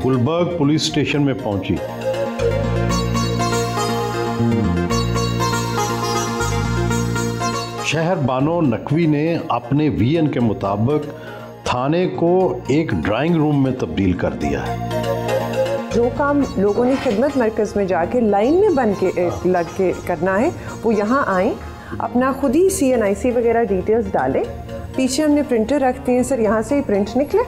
Gulberg police station में पहुंची। शहर बानो नकवी ने अपने वीएन के मुताबिक थाने को एक ड्राइंग रूम में तब्दील कर दिया है। जो काम लोगों ने खिदमत मरकज़ में जाके लाइन में बन के लग के करना है वो यहाँ आए, अपना खुद ही CNIC वगैरह डिटेल्स डालें। पीछे हमने प्रिंटर रखते हैं सर, यहाँ से ही प्रिंट निकले,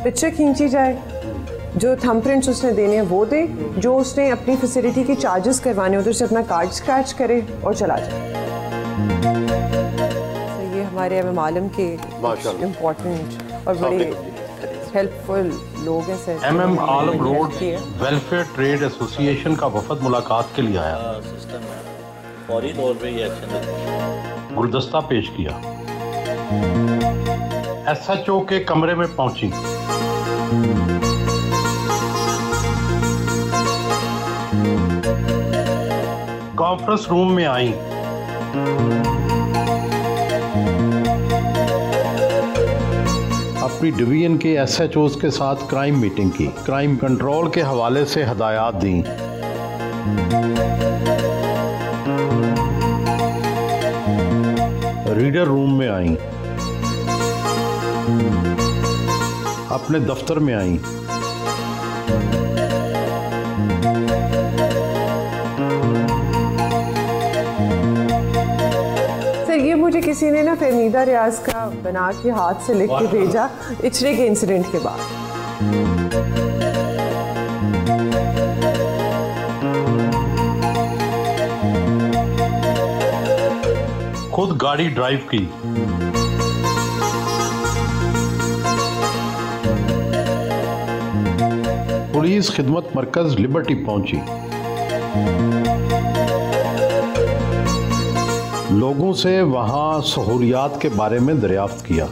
पिक्चर खींची जाए, जो थंब प्रिंट्स उसने देने हैं वो दे, जो उसने अपनी फैसिलिटी के चार्जेस करवाने उधर से अपना कार्ड स्क्रैच करे और चला जाए। तो ये हमारे मालूम के इम्पोर्टेंट और बड़े हेल्पफुल लोग हैं सर। MM आलम रोड वेलफेयर ट्रेड एसोसिएशन का वफद मुलाकात के लिए आया। फौरी तौर पे ये एक्शन गुलदस्ता पेश किया। SHO के कमरे में पहुंची। कॉन्फ्रेंस रूम में आई। अपनी डिवीजन के SHOs के साथ क्राइम मीटिंग की, क्राइम कंट्रोल के हवाले से हदायत दी। रीडर रूम में आई। अपने दफ्तर में आई। ये मुझे किसी ने ना फहमीदा रियाज का बना के हाथ से लिख के भेजा इचरे के इंसिडेंट के बाद। खुद गाड़ी ड्राइव की। पुलिस खिदमत मरकज लिबर्टी पहुंची। लोगों से वहां सहूलियात के बारे में दरियाफ्त किया।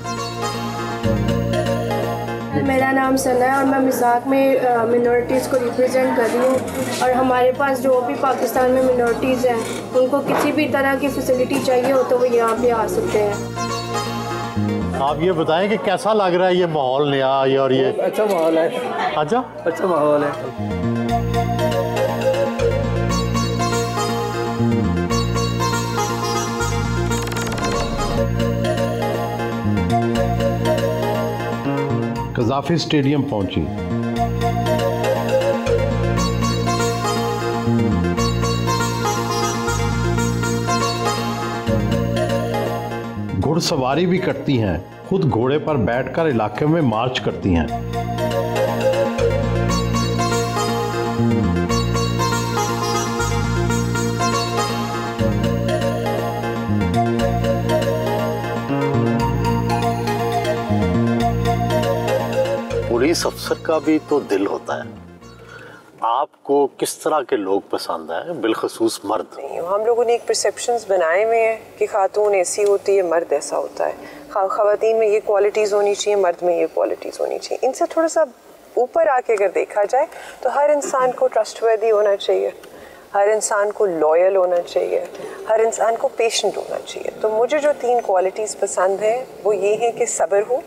मेरा नाम सना है और मैं मिज़ाक में मिनॉरिटीज़ को रिप्रेजेंट कर रही हूँ और हमारे पास जो भी पाकिस्तान में मिनॉरिटीज़ हैं उनको किसी भी तरह की फैसिलिटी चाहिए हो तो वो यहाँ पे आ सकते हैं। आप ये बताएं कि कैसा लग रहा है ये माहौल नया और ये? अच्छा माहौल है। अच्छा माहौल है। कज़ाफ़ी स्टेडियम पहुंची। घुड़सवारी भी करती हैं, खुद घोड़े पर बैठकर इलाके में मार्च करती हैं। पुलिस अफसर का भी तो दिल होता है। आपको किस तरह के लोग पसंद हैं, बिलखसूस मर्द? हम लोगों ने एक परसेप्शंस बनाए हुए हैं कि खातून ऐसी होती है, मर्द ऐसा होता है, ख़वातीन में ये क्वालिटीज़ होनी चाहिए, मर्द में ये क्वालिटीज़ होनी चाहिए। इनसे थोड़ा सा ऊपर आके अगर देखा जाए तो हर इंसान को ट्रस्टवर्दी होना चाहिए, हर इंसान को लॉयल होना चाहिए, हर इंसान को पेशेंट होना चाहिए। तो मुझे जो 3 क्वालिटीज़ पसंद है वो ये है कि सब्र हो,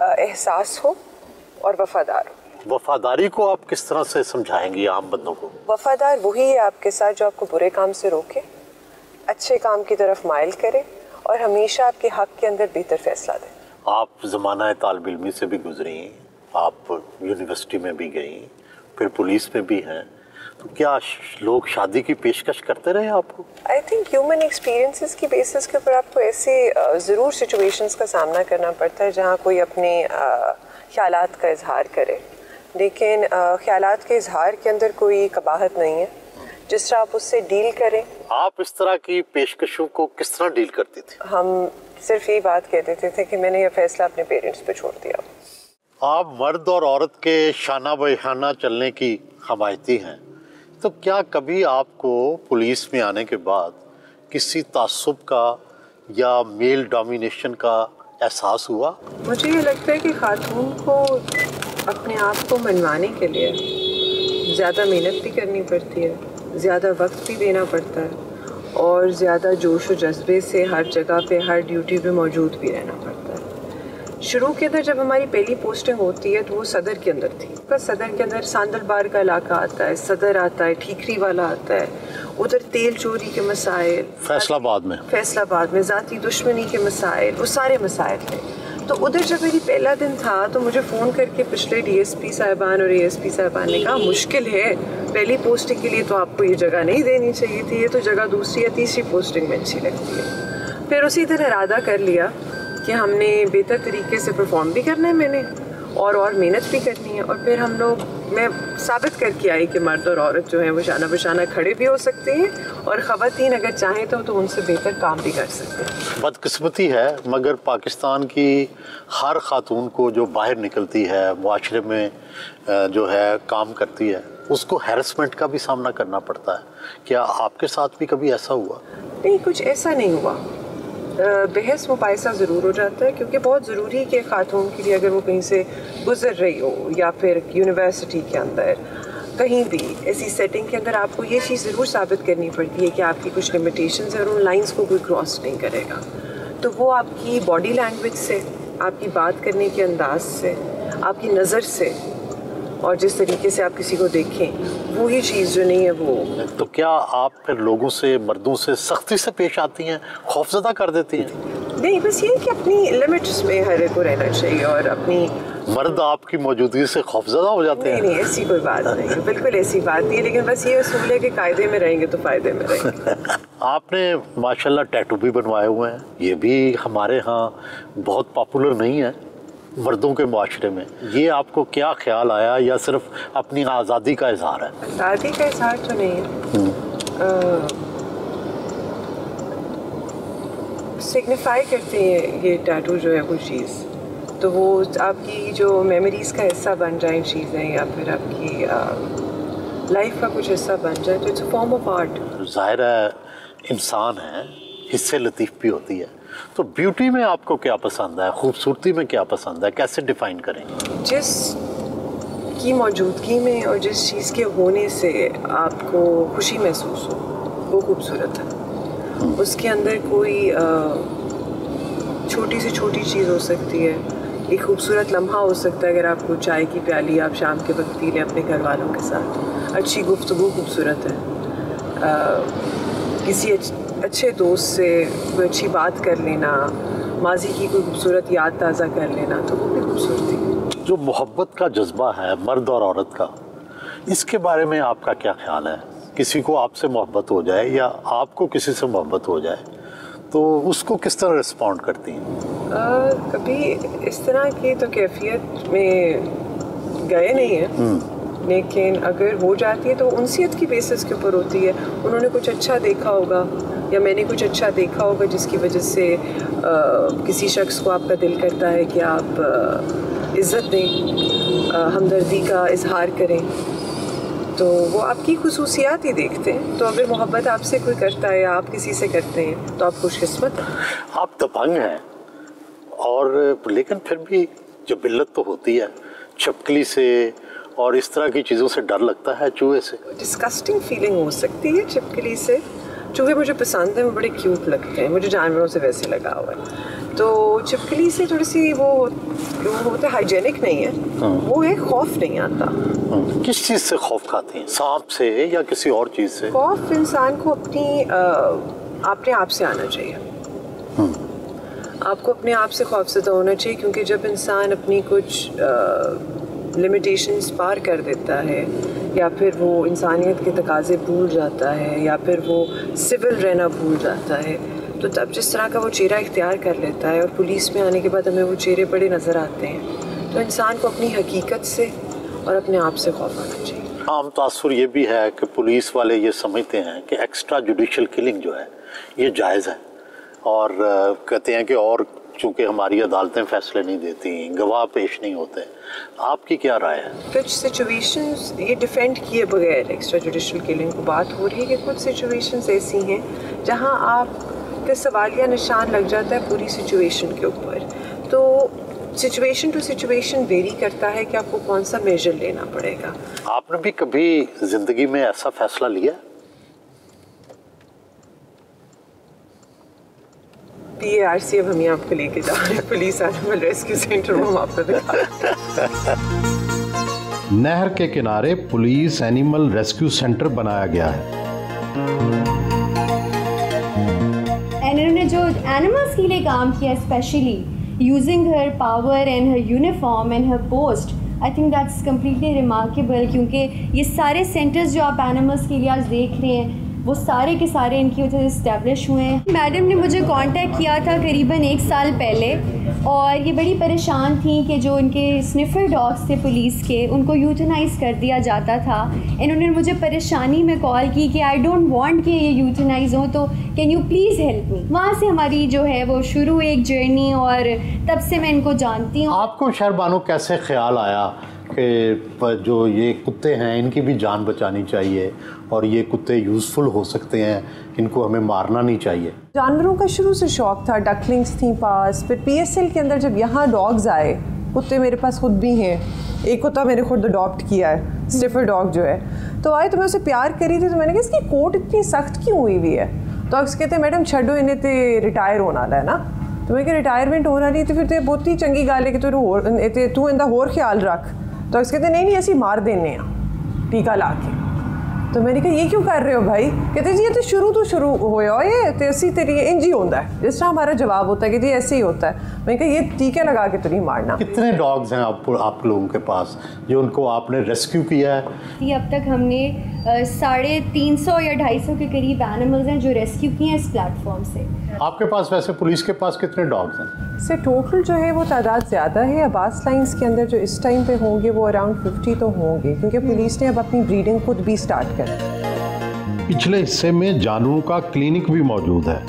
एहसास हो और वफादार हो। वफादारी को आप किस तरह से समझाएंगी आम बंदों को? वफादार वही है आपके साथ जो आपको बुरे काम से रोके, अच्छे काम की तरफ माइल करे और हमेशा आपके हक के अंदर बेहतर फैसला दे। आप ज़माना तालिब इल्मी से भी गुजरी, आप यूनिवर्सिटी में भी गई, फिर पुलिस में भी हैं, तो क्या लोग शादी की पेशकश करते रहे आपको? आई थिंक ह्यूमन एक्सपीरियंसेस की बेसिस के ऊपर आपको ऐसे ज़रूर सिचुएशंस का सामना करना पड़ता है जहाँ कोई अपने ख्यालात का इजहार करे, लेकिन ख्यालात के इजहार के अंदर कोई कबाहत नहीं है। जिस तरह आप उससे डील करें। आप इस तरह की पेशकशों को किस तरह डील करती थी? हम सिर्फ यही बात कह देते थे कि मैंने यह फैसला अपने पेरेंट्स पे छोड़ दिया। आप मर्द और औरत के शाना बहाना चलने की हमायती हैं, तो क्या कभी आपको पुलिस में आने के बाद किसी तासुब का या मेल डोमिनेशन का एहसास हुआ? मुझे ये लगता है कि खातून को अपने आप को मनवाने के लिए ज़्यादा मेहनत भी करनी पड़ती है, ज़्यादा वक्त भी देना पड़ता है और ज़्यादा जोश और जज्बे से हर जगह पे हर ड्यूटी पे मौजूद भी रहना पड़ता है। शुरू के अंदर जब हमारी पहली पोस्टिंग होती है तो वो सदर के अंदर थी। बस सदर के अंदर सांदलबार का इलाका आता है, सदर आता है, ठीकरी वाला आता है, उधर तेल चोरी के मसाइल, फैसलाबाद में ज़ाती दुश्मनी के मसाइल, वो सारे मसाइल थे। तो उधर जब मेरी पहला दिन था तो मुझे फ़ोन करके पिछले DSP साहिबान और ASP साहिबान ने कहा मुश्किल है, पहली पोस्टिंग के लिए तो आपको ये जगह नहीं देनी चाहिए थी, ये तो जगह दूसरी या तीसरी पोस्टिंग में अच्छी लगती है। फिर उसी तरह इरादा कर लिया कि हमने बेहतर तरीके से परफॉर्म भी करना है मैंने और मेहनत भी करनी है। और फिर मैं साबित करके आई कि मर्द और औरत जो है वो शाना बशाना खड़े भी हो सकते हैं और ख़वातीन अगर चाहें तो उनसे बेहतर काम भी कर सकते हैं। बदकिस्मती है मगर पाकिस्तान की हर खातून को जो बाहर निकलती है, मुआशरे में जो है काम करती है, उसको हैरेसमेंट का भी सामना करना पड़ता है। क्या आपके साथ भी कभी ऐसा हुआ? नहीं, कुछ ऐसा नहीं हुआ। बहस मुबाहिसा ज़रूर हो जाता है क्योंकि बहुत ज़रूरी है कि खातून के लिए अगर वो कहीं से गुजर रही हो या फिर यूनिवर्सिटी के अंदर कहीं भी ऐसी सेटिंग के अंदर आपको ये चीज़ ज़रूर साबित करनी पड़ती है कि आपकी कुछ लिमिटेशंस है और उन लाइंस को कोई क्रॉस नहीं करेगा। तो वो आपकी बॉडी लैंग्वेज से, आपकी बात करने के अंदाज से, आपकी नज़र से और जिस तरीके से आप किसी को देखें वही चीज़ जो नहीं है वो। तो क्या आप फिर लोगों से, मर्दों से सख्ती से पेश आती हैं, खौफजदा कर देती हैं? नहीं, बस ये कि अपनी लिमिट्स में हर एक को रहना चाहिए और अपनी। मर्द आपकी मौजूदगी से खौफजदा हो जाते हैं? नहीं, ऐसी कोई बात नहीं है, बिल्कुल ऐसी बात नहीं है, लेकिन बस ये असूल है कि कायदे में रहेंगे तो फ़ायदे में रहेंगे। आपने माशाल्लाह टैटू भी बनवाए हुए हैं, ये भी हमारे यहाँ बहुत पॉपुलर नहीं है मर्दों के मुआशरे में। ये आपको क्या ख्याल आया या सिर्फ अपनी आज़ादी का इजहार है? आज़ादी का इजहार तो नहीं है, सिग्निफाई करते हैं ये टैटू जो है वो चीज़, तो वो आपकी जो मेमोरीज़ का हिस्सा बन जाए चीज़ें या फिर आपकी लाइफ का कुछ हिस्सा बन जाए तो it's a form of art. ज़ाहिर है इंसान है, हिस्से लतीफ़ भी होती है, तो ब्यूटी में आपको क्या पसंद है, खूबसूरती में क्या पसंद है, कैसे डिफ़ाइन करेंगे? जिस की मौजूदगी में और जिस चीज़ के होने से आपको खुशी महसूस हो वो खूबसूरत है। उसके अंदर कोई छोटी से छोटी चीज़ हो सकती है, एक खूबसूरत लम्हा हो सकता है। अगर आपको चाय की प्याली आप शाम के वक्त पी लें अपने घर वालों के साथ, अच्छी गुफ्तगू खूबसूरत है, किसी अच्छे दोस्त से कोई अच्छी बात कर लेना, माजी की कोई खूबसूरत याद ताज़ा कर लेना, तो वो भी खूबसूरती है। जो मोहब्बत का जज्बा है मर्द और औरत का, इसके बारे में आपका क्या ख्याल है? किसी को आपसे मोहब्बत हो जाए या आपको किसी से मोहब्बत हो जाए तो उसको किस तरह रिस्पॉन्ड करती हैं? कभी इस तरह की तो कैफियत में गए नहीं है, लेकिन अगर हो जाती है तो उनसियत की बेसिस के ऊपर होती है। उन्होंने कुछ अच्छा देखा होगा या मैंने कुछ अच्छा देखा होगा जिसकी वजह से किसी शख्स को आपका दिल करता है कि आप इज़्ज़त दें, हमदर्दी का इजहार करें, तो वो आपकी खुसूसियात ही देखते हैं। तो अगर मोहब्बत आपसे कोई करता है या आप किसी से करते हैं तो आप खुशकिस्मत हैं। आप दबंग हैं और लेकिन फिर भी जब इल्लत तो होती है, छिपकली से और इस तरह की चीज़ों से डर लगता है, चूहे से। डिस्कस्टिंग फीलिंग हो सकती है छिपकली से। चूहे मुझे पसंद हैं, वो बड़े क्यूट लगते हैं, मुझे जानवरों से वैसे लगा हुआ है। तो छिपकली से थोड़ी सी वो होता है, हाइजेनिक नहीं है, वो है, खौफ नहीं आता। किस चीज़ से खौफ खाती हैं? सांप से या किसी और चीज़ से? खौफ इंसान को अपने आप से आना चाहिए। आपको अपने आप से खौफज़दा होना चाहिए, क्योंकि जब इंसान अपनी कुछ लिमिटेशंस पार कर देता है या फिर वो इंसानियत के तकाज़े भूल जाता है या फिर वो सिविल रहना भूल जाता है, तो तब जिस तरह का वो चेहरा इख्तियार कर लेता है और पुलिस में आने के बाद हमें वो चेहरे बड़े नज़र आते हैं, तो इंसान को अपनी हकीकत से और अपने आप से खौफ आना चाहिए। आम तासुर ये भी है कि पुलिस वाले ये समझते हैं कि एक्स्ट्रा जुडिशल किलिंग जो है ये जायज़ है और कहते हैं कि और चूँकि हमारी अदालतें फ़ैसले नहीं देती, गवाह पेश नहीं होते। आपकी क्या राय है? कुछ सिचुएशंस ये डिफेंड किए बगैर एक्स्ट्रा जुडिशल किलिंग को बात हो रही है कि कुछ सिचुएशंस ऐसी हैं जहां आपका सवालिया निशान लग जाता है पूरी सिचुएशन के ऊपर। तो सिचुएशन टू सिचुएशन वेरी करता है कि आपको कौन सा मेजर लेना पड़ेगा। आपने भी कभी ज़िंदगी में ऐसा फ़ैसला लिया? PARC अब हम यहाँ आपको लेके जा रहे हैं, पुलिस एनिमल रेस्क्यू सेंटर, वो हम आपको दिखा रहे हैं। नहर के किनारे पुलिस एनिमल रेस्क्यू सेंटर बनाया गया है। इन्होंने जो एनिमल्स के लिए काम किया, specially using her power and her uniform and her post, I think that's completely remarkable, क्योंकि ये सारे सेंटर्स जो आप एनिमल्स के लिए आज देख रहे हैं वो सारे के सारे इनकी वजह से इस्टेब्लिश हुए हैं। मैडम ने मुझे कांटेक्ट किया था करीबन 1 साल पहले, और ये बड़ी परेशान थी कि जो इनके स्निफर डॉग्स थे पुलिस के, उनको यूथनाइज़ कर दिया जाता था। इन्होंने मुझे परेशानी में कॉल की कि आई डोंट वांट कि ये यूथनाइज़ हो, तो can you please help me. वहाँ से हमारी जो है वो शुरू हुई एक जर्नी, और तब से मैं इनको जानती हूँ। आपको शहरबानो कैसे ख्याल आया कि जो ये कुत्ते हैं इनकी भी जान बचानी चाहिए और ये कुत्ते यूज़फुल हो सकते हैं, इनको हमें मारना नहीं चाहिए? जानवरों का शुरू से शौक़ था, डकलिंग्स थी पास, फिर PSL के अंदर जब यहाँ डॉग्स आए, कुत्ते मेरे पास खुद भी हैं, एक कुत्ता मैंने खुद अडॉप्ट किया है, स्निफर डॉग जो है, तो आए तो मैं उसे प्यार करी थी, तो मैंने कहा इसकी कोट इतनी सख्त क्यों हुई हुई है? तो अक्सर कहते मैडम छड्डो इन्हें तो रिटायर होना है ना, तो मैं रिटायरमेंट होना नहीं, तो फिर तो बहुत ही चंगी गल है कि तू इनका होर ख्याल रख। तो अक्सर कहते नहीं असी मार देने टीका ला के। तो मैंने कहा ये क्यों कर रहे हो भाई? कहते जी ये तो शुरू होया ये तो इसी तरीके इंज ही होता है, जिस तरह हमारा जवाब होता है कि जी ऐसे ही होता है। मैंने कहा ये टीके लगा के तो नहीं मारना। कितने डॉग्स हैं आप लोगों के पास जो उनको आपने रेस्क्यू किया है? ये अब तक हमने 350 या 250 के करीब एनिमल्स हैं जो रेस्क्यू किए हैं इस प्लेटफॉर्म से। आपके पास वैसे पुलिस के पास कितने डॉग्स हैं? से टोटल जो है वो तादाद ज़्यादा है। अब्बास लाइन्स के अंदर जो इस टाइम पे होंगे वो अराउंड 50 तो होंगे, क्योंकि पुलिस ने अब अपनी ब्रीडिंग खुद भी स्टार्ट कर दी। पिछले हिस्से में जानवरों का क्लिनिक भी मौजूद है।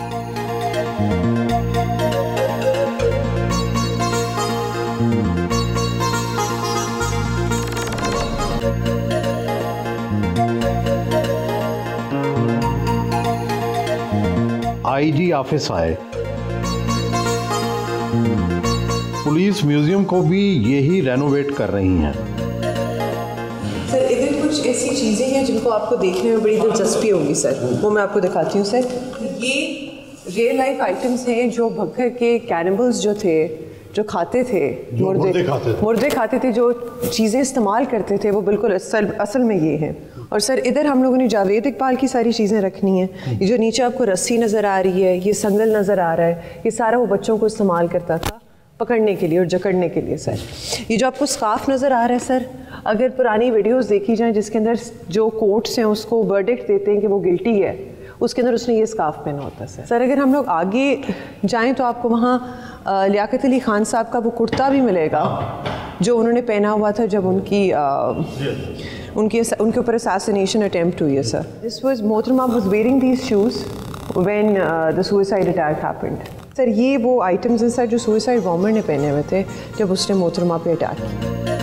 IG ऑफिस आए। पुलिस म्यूजियम को भी यही रेनोवेट कर रही हैं। सर इधर कुछ ऐसी चीज़ें हैं जिनको आपको देखने में बड़ी दिलचस्पी होगी सर, वो मैं आपको दिखाती हूँ सर। ये रियल लाइफ आइटम्स हैं जो भक्कर के कैनिबल्स जो थे, जो खाते थे, मुर्दे खाते थे, जो चीज़ें इस्तेमाल करते थे, वो बिल्कुल असल में ये हैं। और सर इधर हम लोगों ने जावेद इकबाल की सारी चीज़ें रखनी हैं। ये जो नीचे आपको रस्सी नज़र आ रही है, ये संगल नज़र आ रहा है, ये सारा वो बच्चों को इस्तेमाल करता था पकड़ने के लिए और जकड़ने के लिए। सर ये जो आपको स्कार्फ नज़र आ रहा है सर, अगर पुरानी वीडियोस देखी जाएं जिसके अंदर जो कोर्ट्स हैं उसको वर्डिक्ट देते हैं कि वो गिल्टी है, उसके अंदर उसने ये स्कार्फ पहना होता है। सर अगर हम लोग आगे जाएं तो आपको वहाँ लियाकत अली खान साहब का वो कुर्ता भी मिलेगा जो उन्होंने पहना हुआ था जब उनके ऊपर असैसिनेशन अटेम्प्ट हुई है। सर दिस वाज मोहतरमा was wearing these shoes when the suicide attack happened. Sir ये वो आइटम्स हैं सर जो सुसाइड बॉम्बर ने पहने हुए थे जब उसने मोहतरमा पे अटैक किया।